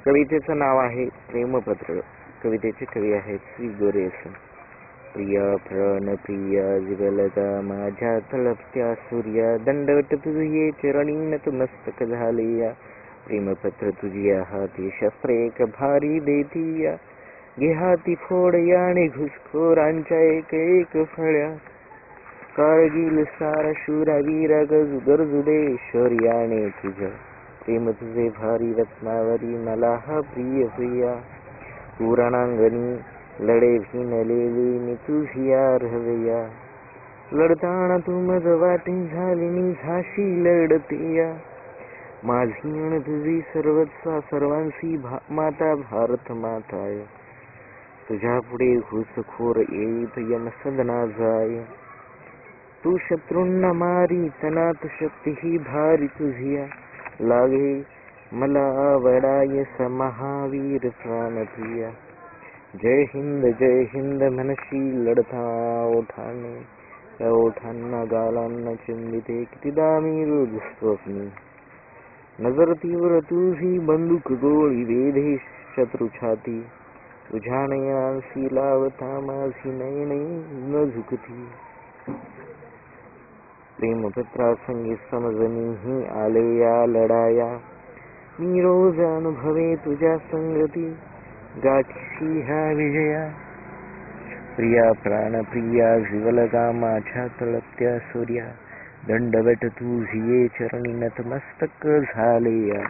कवितेचं नाव आहे प्रेमपत्र. कवितेचे कवी आहेत श्री गोरेसन. प्रिया प्राण प्रिया जिवलगा माझ्या तळपत्या सूर्या, दंडवट तुझे चरणी नतमस्तक झाले या. प्रेमपत्र तुझ्या हाती शस्त्र एक भारी देतीया, घे हाती फोड याने घुसखोरांच्या एक एक फळ्या. कारगिल सारा शूरवीर गरजू दे शौर्याने तुझ्या, प्रेम तुझे भारी रत्नावरी मला हा प्रिय प्रिया. पुराणांगणी लढे भिनलेली मी तुझी आरहवया, लढताना तू मज वाटे झाली मी झाशी लढतीया. माझी अण तुझी सर्वस्वा सर्वांशी माता भारत माताय, तुझ्या पुढे घुसखोर येत यम सदना जाय. तू शत्रूंना मारी तनात शक्ती ही भारी तुझिया, लागे मला आवडाय महावीर प्राणप्रिया. जय हिंद म्हणशी लढता ओठाने, त्या ओठांना गालांना चिंबिते कितीदा मी रोज स्वप्नी. नजर तीव्र तुझी बंदूक गोळी वेधे शत्रू छाती, तुझ्या नयनांशी लावता माझी नयने न झुकती. प्रेमपत्रासंगी समजणी ही आले या लढाया, मी रोज अनुभवे तुझ्या संगती गाठीशी ह्या विजया. प्रिया प्राण प्रिया जिवलगा माझ्या तळपत्या सूर्या, दंडवट तुझी चरणी नतमस्तक झाले या.